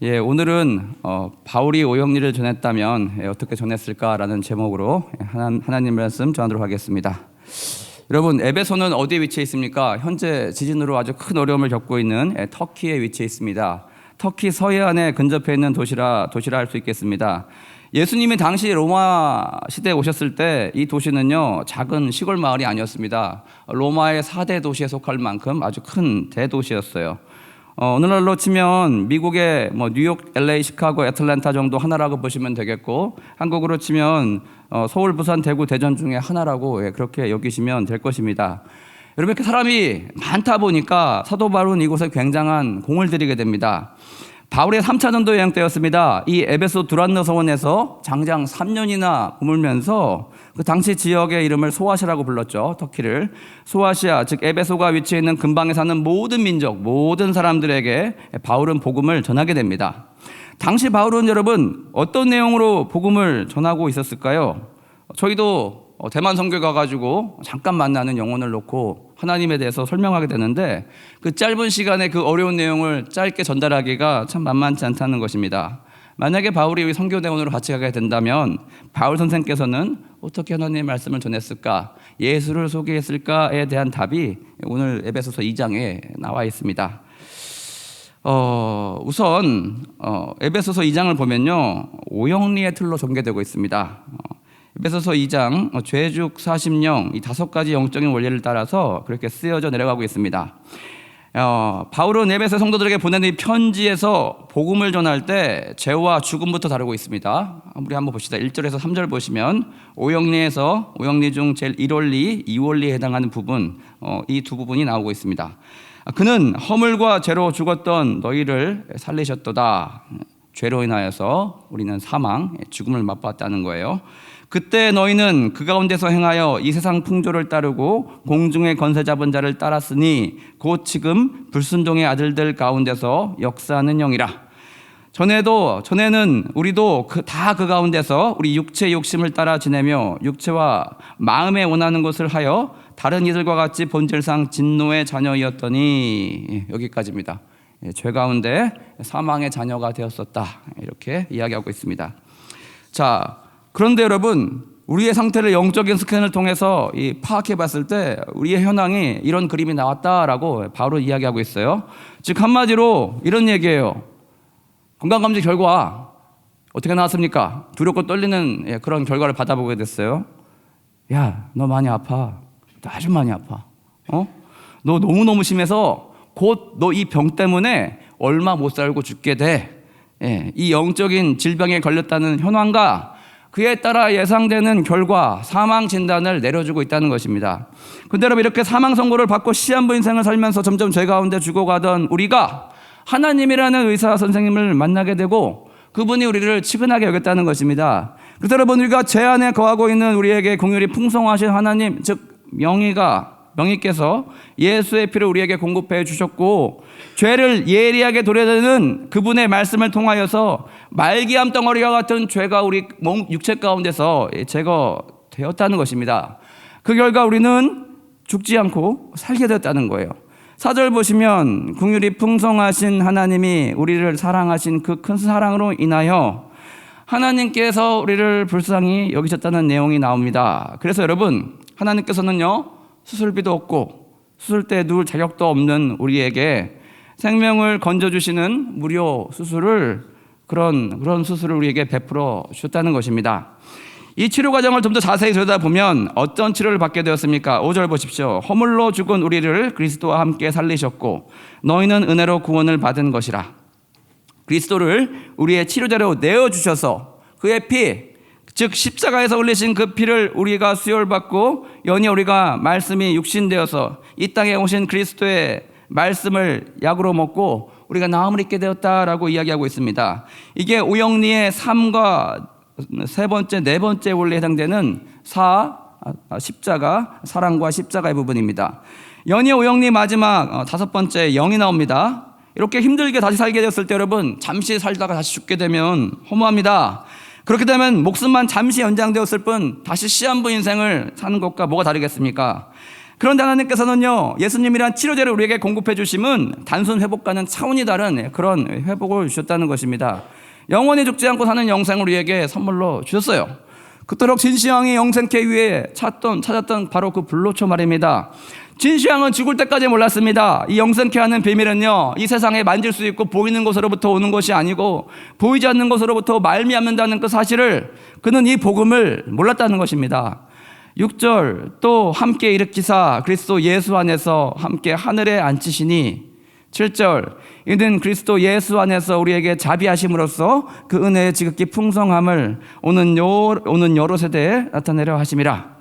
오늘은 바울이 오형리를 전했다면 어떻게 전했을까라는 제목으로 하나님 말씀 전하도록 하겠습니다. 여러분, 에베소는 어디에 위치해 있습니까? 현재 지진으로 아주 큰 어려움을 겪고 있는 터키에 위치해 있습니다. 터키 서해안에 근접해 있는 도시라 할 수 있겠습니다. 예수님이 당시 로마 시대에 오셨을 때 이 도시는요, 작은 시골 마을이 아니었습니다. 로마의 4대 도시에 속할 만큼 아주 큰 대도시였어요. 오늘날로 치면 미국의 뉴욕, LA, 시카고, 애틀랜타 정도 하나라고 보시면 되겠고, 한국으로 치면 서울, 부산, 대구, 대전 중에 하나라고 그렇게 여기시면 될 것입니다. 여러분, 이렇게 사람이 많다 보니까 사도 바울은 이곳에 굉장한 공을 들이게 됩니다. 바울의 3차 전도 여행 때였습니다. 이 에베소 두란노 서원에서 장장 3년이나 머물면서 그 당시 지역의 이름을 소아시아라고 불렀죠. 터키를. 소아시아, 즉 에베소가 위치해 있는 근방에 사는 모든 민족, 모든 사람들에게 바울은 복음을 전하게 됩니다. 당시 바울은 여러분 어떤 내용으로 복음을 전하고 있었을까요? 저희도 대만 선교 가가지고 잠깐 만나는 영혼을 놓고 하나님에 대해서 설명하게 되는데, 그 짧은 시간에 그 어려운 내용을 짧게 전달하기가 참 만만치 않다는 것입니다. 만약에 바울이 우리 선교 대원으로 같이 가게 된다면 바울 선생께서는 어떻게 하나님의 말씀을 전했을까, 예수를 소개했을까에 대한 답이 오늘 에베소서 2장에 나와 있습니다. 우선 에베소서 2장을 보면요, 오형리의 틀로 전개되고 있습니다. 에베소서 2장 죄죽 사심령, 이 5가지 영적인 원리를 따라서 그렇게 쓰여져 내려가고 있습니다. 바울은 에베소 성도들에게 보내는 이 편지에서 복음을 전할 때 죄와 죽음부터 다루고 있습니다. 우리 한번 봅시다. 1절에서 3절 보시면 오형리에서 오형리 중 제일 1원리, 2원리에 해당하는 부분, 이 두 부분이 나오고 있습니다. 그는 허물과 죄로 죽었던 너희를 살리셨도다. 죄로 인하여서 우리는 사망, 죽음을 맛봤다는 거예요. 그때 너희는 그 가운데서 행하여 이 세상 풍조를 따르고 공중의 권세 잡은 자를 따랐으니 곧 지금 불순종의 아들들 가운데서 역사하는 영이라. 전에는 우리도 다 그 가운데서 우리 육체 욕심을 따라 지내며 육체와 마음에 원하는 것을 하여 다른 이들과 같이 본질상 진노의 자녀이었더니, 여기까지입니다. 죄 가운데 사망의 자녀가 되었었다, 이렇게 이야기하고 있습니다. 자, 그런데 여러분, 우리의 상태를 영적인 스캔을 통해서 파악해 봤을 때 우리의 현황이 이런 그림이 나왔다라고 바울은 이야기하고 있어요. 즉 한마디로 이런 얘기예요. 건강검진 결과 어떻게 나왔습니까? 두렵고 떨리는 그런 결과를 받아보게 됐어요. 야, 너 많이 아파. 너 아주 많이 아파. 너 너무너무 심해서 곧 너 이 병 때문에 얼마 못 살고 죽게 돼. 이 영적인 질병에 걸렸다는 현황과 그에 따라 예상되는 결과, 사망 진단을 내려주고 있다는 것입니다. 근데 여러분, 이렇게 사망 선고를 받고 시한부 인생을 살면서 점점 죄 가운데 죽어가던 우리가 하나님이라는 의사 선생님을 만나게 되고 그분이 우리를 치근하게 여겼다는 것입니다. 그래서 여러분, 우리가 죄 안에 거하고 있는 우리에게 긍휼이 풍성하신 하나님, 즉 명의께서 예수의 피를 우리에게 공급해 주셨고, 죄를 예리하게 도려내는 그분의 말씀을 통하여서 말기암 덩어리와 같은 죄가 우리 몸 육체 가운데서 제거되었다는 것입니다. 그 결과 우리는 죽지 않고 살게 되었다는 거예요. 4절 보시면 긍휼이 풍성하신 하나님이 우리를 사랑하신 그 큰 사랑으로 인하여 하나님께서 우리를 불쌍히 여기셨다는 내용이 나옵니다. 그래서 여러분, 하나님께서는요, 수술비도 없고 수술대에 누울 자격도 없는 우리에게 생명을 건져주시는 무료 수술을, 그런 수술을 우리에게 베풀어 주셨다는 것입니다. 이 치료 과정을 좀 더 자세히 들여다보면 어떤 치료를 받게 되었습니까? 5절 보십시오. 허물로 죽은 우리를 그리스도와 함께 살리셨고 너희는 은혜로 구원을 받은 것이라. 그리스도를 우리의 치료자로 내어주셔서 그의 피, 즉 십자가에서 흘리신 그 피를 우리가 수혈받고 연히 우리가 말씀이 육신되어서 이 땅에 오신 그리스도의 말씀을 약으로 먹고 우리가 나음을 입게 되었다라고 이야기하고 있습니다. 이게 오형리의 3과 세 번째, 네 번째 원리에 해당되는 십자가, 사랑과 십자가의 부분입니다. 연희 오형리 마지막 5번째 영이 나옵니다. 이렇게 힘들게 다시 살게 되었을 때 여러분, 잠시 살다가 다시 죽게 되면 허무합니다. 그렇게 되면 목숨만 잠시 연장되었을 뿐 다시 시한부 인생을 사는 것과 뭐가 다르겠습니까? 그런데 하나님께서는요, 예수님이란 치료제를 우리에게 공급해 주심은 단순 회복과는 차원이 다른 그런 회복을 주셨다는 것입니다. 영원히 죽지 않고 사는 영생을 우리에게 선물로 주셨어요. 그토록 진시황이 영생케 위해 찾았던 바로 그 불로초 말입니다. 진시황은 죽을 때까지 몰랐습니다. 이 영생케 하는 비밀은요, 이 세상에 만질 수 있고 보이는 것으로부터 오는 것이 아니고 보이지 않는 것으로부터 말미암는다는 그 사실을 그는 이 복음을 몰랐다는 것입니다. 6절, 또 함께 일으키사 그리스도 예수 안에서 함께 하늘에 앉히시니. 7절, 이는 그리스도 예수 안에서 우리에게 자비하심으로써 그 은혜의 지극히 풍성함을 오는 여러 세대에 나타내려 하심이라.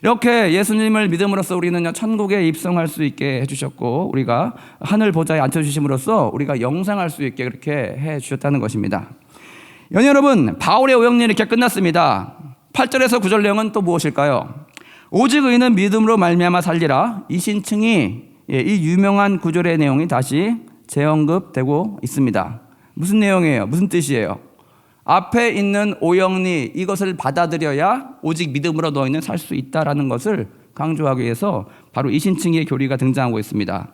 이렇게 예수님을 믿음으로써 우리는 천국에 입성할 수 있게 해주셨고, 우리가 하늘 보좌에 앉혀주심으로써 우리가 영생할 수 있게 그렇게 해주셨다는 것입니다. 여러분, 바울의 오역론이 이렇게 끝났습니다. 8절에서 9절 내용은 또 무엇일까요? 오직 의인은 믿음으로 말미암아 살리라. 이 신층이, 이 유명한 구절의 내용이 다시 재언급되고 있습니다. 무슨 내용이에요? 무슨 뜻이에요? 앞에 있는 오역리, 이것을 받아들여야 오직 믿음으로 너희는 살 수 있다라는 것을 강조하기 위해서 바로 이 신층의 교리가 등장하고 있습니다.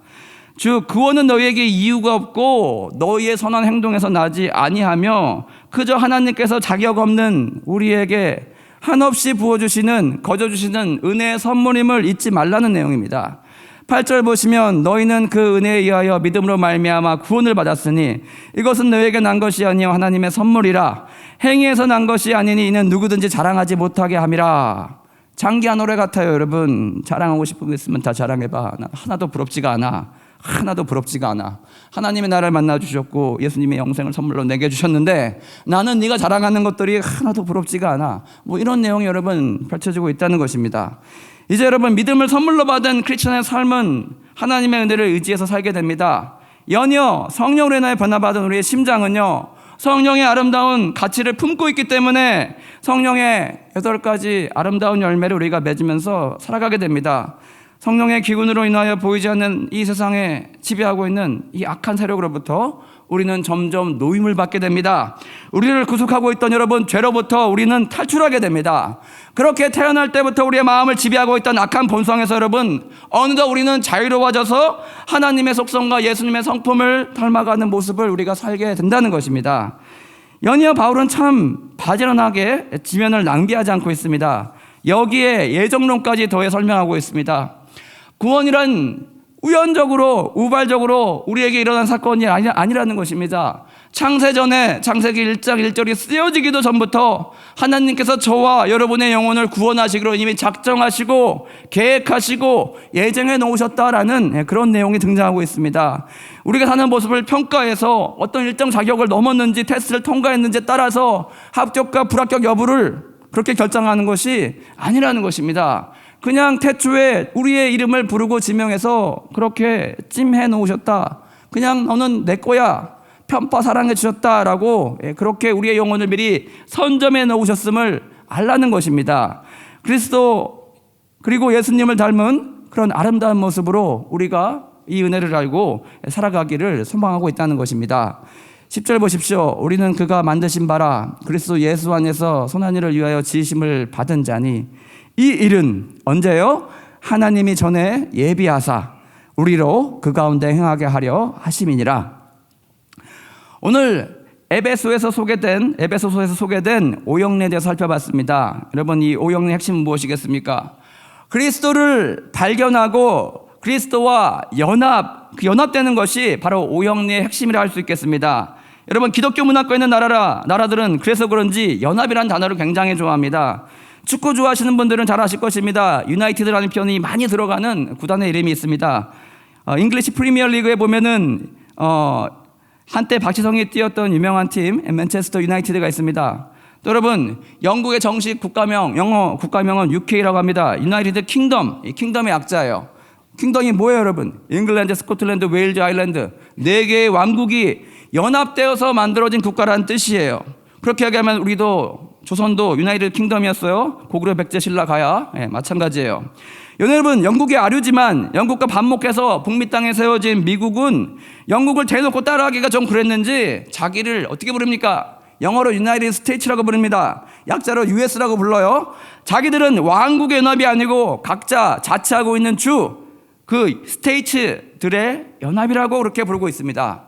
즉 구원은 너희에게 이유가 없고 너희의 선한 행동에서 나지 아니하며 그저 하나님께서 자격 없는 우리에게 한없이 부어주시는, 거저주시는 은혜의 선물임을 잊지 말라는 내용입니다. 8절 보시면 너희는 그 은혜에 의하여 믿음으로 말미암아 구원을 받았으니 이것은 너희에게 난 것이 아니요 하나님의 선물이라. 행위에서 난 것이 아니니 이는 누구든지 자랑하지 못하게 함이라. 장기한 노래 같아요. 여러분, 자랑하고 싶은 거 있으면 다 자랑해봐. 나 하나도 부럽지가 않아. 하나도 부럽지가 않아. 하나님의 나를 만나 주셨고 예수님의 영생을 선물로 내게 주셨는데 나는 네가 자랑하는 것들이 하나도 부럽지가 않아. 뭐 이런 내용이 여러분 펼쳐지고 있다는 것입니다. 이제 여러분, 믿음을 선물로 받은 크리스천의 삶은 하나님의 은혜를 의지해서 살게 됩니다. 연이어 성령으로 인하여 변화받은 우리의 심장은요, 성령의 아름다운 가치를 품고 있기 때문에 성령의 8가지 아름다운 열매를 우리가 맺으면서 살아가게 됩니다. 성령의 기운으로 인하여 보이지 않는 이 세상에 지배하고 있는 이 악한 세력으로부터 우리는 점점 노임을 받게 됩니다. 우리를 구속하고 있던 여러분, 죄로부터 우리는 탈출하게 됩니다. 그렇게 태어날 때부터 우리의 마음을 지배하고 있던 악한 본성에서 여러분, 어느덧 우리는 자유로워져서 하나님의 속성과 예수님의 성품을 닮아가는 모습을 우리가 살게 된다는 것입니다. 연이어 바울은 참 바지런하게 지면을 낭비하지 않고 있습니다. 여기에 예정론까지 더해 설명하고 있습니다. 구원이란 우연적으로, 우발적으로 우리에게 일어난 사건이 아니라는 것입니다. 창세전에 창세기 1장 1절이 쓰여지기도 전부터 하나님께서 저와 여러분의 영혼을 구원하시기로 이미 작정하시고 계획하시고 예정해 놓으셨다라는 그런 내용이 등장하고 있습니다. 우리가 사는 모습을 평가해서 어떤 일정 자격을 넘었는지 테스트를 통과했는지에 따라서 합격과 불합격 여부를 그렇게 결정하는 것이 아니라는 것입니다. 그냥 태초에 우리의 이름을 부르고 지명해서 그렇게 찜해 놓으셨다. 그냥 너는 내 거야. 편파 사랑해 주셨다라고 그렇게 우리의 영혼을 미리 선점해 놓으셨음을 알라는 것입니다. 그리스도 그리고 예수님을 닮은 그런 아름다운 모습으로 우리가 이 은혜를 알고 살아가기를 소망하고 있다는 것입니다. 10절 보십시오. 우리는 그가 만드신 바라 그리스도 예수 안에서 선한 일을 위하여 지으심을 받은 자니 이 일은 언제요? 하나님이 전에 예비하사 우리로 그 가운데 행하게 하려 하심이니라. 오늘 에베소서에서 소개된 오역론에 대해서 살펴봤습니다. 여러분, 이 오역론의 핵심은 무엇이겠습니까? 그리스도를 발견하고 그리스도와 연합되는 것이 바로 오역론의 핵심이라 할 수 있겠습니다. 여러분, 기독교 문화권에 있는 나라들은 그래서 그런지 연합이라는 단어를 굉장히 좋아합니다. 축구 좋아하시는 분들은 잘 아실 것입니다. 유나이티드라는 표현이 많이 들어가는 구단의 이름이 있습니다. 잉글리시 프리미어 리그에 보면은 한때 박지성이 뛰었던 유명한 팀 맨체스터 유나이티드가 있습니다. 또 여러분, 영국의 정식 영어 국가명은 UK라고 합니다. 유나이티드 킹덤, 이 킹덤의 약자예요. 킹덤이 뭐예요, 여러분? 잉글랜드, 스코틀랜드, 웨일즈, 아일랜드 4개의 왕국이 연합되어서 만들어진 국가라는 뜻이에요. 그렇게 얘기하면 우리도 조선도 유나이티드 킹덤이었어요. 고구려, 백제, 신라, 가야 마찬가지예요. 여러분, 영국이 아류지만 영국과 반목해서 북미 땅에 세워진 미국은 영국을 대놓고 따라하기가 좀 그랬는지 자기를 어떻게 부릅니까? 영어로 United States라고 부릅니다. 약자로 US라고 불러요. 자기들은 왕국의 연합이 아니고 각자 자치하고 있는 주, 그 스테이츠들의 연합이라고 그렇게 부르고 있습니다.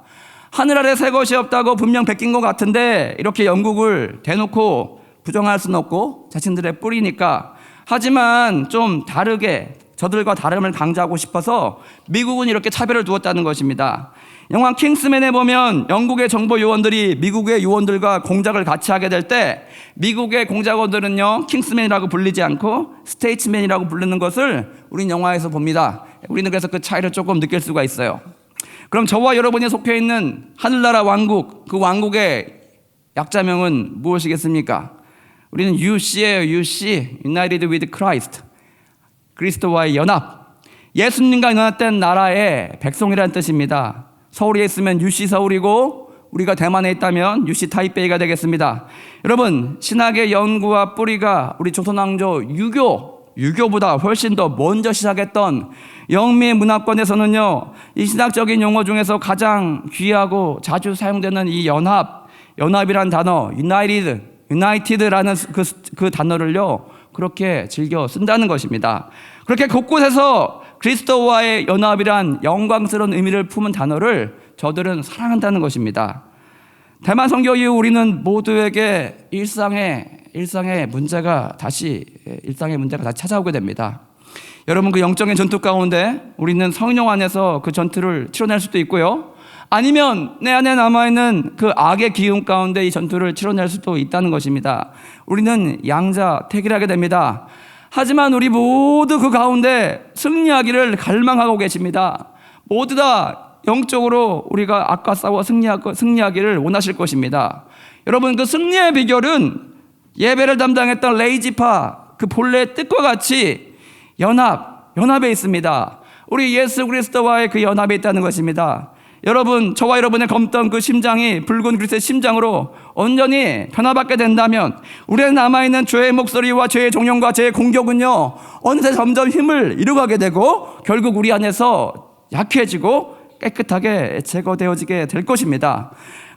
하늘 아래 새 것이 없다고 분명 베낀 것 같은데 이렇게 영국을 대놓고 부정할 수는 없고 자신들의 뿌리니까, 하지만 좀 다르게 저들과 다름을 강조하고 싶어서 미국은 이렇게 차별을 두었다는 것입니다. 영화 킹스맨에 보면 영국의 정보 요원들이 미국의 요원들과 공작을 같이 하게 될 때 미국의 공작원들은요 킹스맨이라고 불리지 않고 스테이츠맨이라고 부르는 것을 우린 영화에서 봅니다. 우리는 그래서 그 차이를 조금 느낄 수가 있어요. 그럼 저와 여러분이 속해 있는 하늘나라 왕국, 그 왕국의 약자명은 무엇이겠습니까? 우리는 UC예요. UC, United with Christ. 그리스도와의 연합. 예수님과 연합된 나라의 백성이라는 뜻입니다. 서울에 있으면 UC 서울이고 우리가 대만에 있다면 UC 타이베이가 되겠습니다. 여러분, 신학의 연구와 뿌리가 우리 조선왕조 유교보다 훨씬 더 먼저 시작했던 영미 문화권에서는요, 이 신학적인 용어 중에서 가장 귀하고 자주 사용되는 이 연합이란 단어, United라는 그 단어를요 그렇게 즐겨 쓴다는 것입니다. 그렇게 곳곳에서 그리스도와의 연합이란 영광스러운 의미를 품은 단어를 저들은 사랑한다는 것입니다. 대만 선교 이후 우리는 모두에게 일상의 문제가 다시 찾아오게 됩니다. 여러분, 그 영적인 전투 가운데 우리는 성령 안에서 그 전투를 치러낼 수도 있고요, 아니면 내 안에 남아있는 그 악의 기운 가운데 이 전투를 치러낼 수도 있다는 것입니다. 우리는 양자택일하게 됩니다. 하지만 우리 모두 그 가운데 승리하기를 갈망하고 계십니다. 모두 다 영적으로 우리가 악과 싸워 승리하기를 원하실 것입니다. 여러분, 그 승리의 비결은 예배를 담당했던 레이지파 그 본래의 뜻과 같이 연합에 있습니다. 우리 예수 그리스도와의 그 연합에 있다는 것입니다. 여러분, 저와 여러분의 검던 그 심장이 붉은 그리스도의 심장으로 온전히 변화받게 된다면 우리의 남아있는 죄의 목소리와 죄의 종용과 죄의 공격은요 어느새 점점 힘을 잃어가게 되고 결국 우리 안에서 약해지고 깨끗하게 제거되어지게 될 것입니다.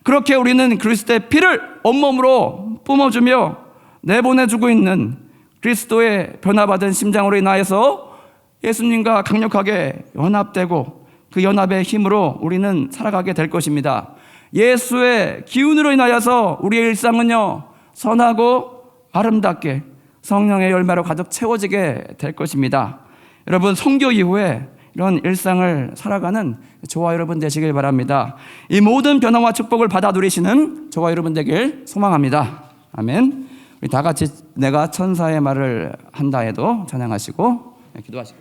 그렇게 우리는 그리스도의 피를 온몸으로 뿜어주며 내보내주고 있는 그리스도의 변화받은 심장으로 인하여서 예수님과 강력하게 연합되고 그 연합의 힘으로 우리는 살아가게 될 것입니다. 예수의 기운으로 인하여서 우리의 일상은요 선하고 아름답게 성령의 열매로 가득 채워지게 될 것입니다. 여러분, 선교 이후에 이런 일상을 살아가는 저와 여러분 되시길 바랍니다. 이 모든 변화와 축복을 받아 누리시는 저와 여러분 되길 소망합니다. 아멘. 우리 다 같이 내가 천사의 말을 한다 해도 찬양하시고 기도하시고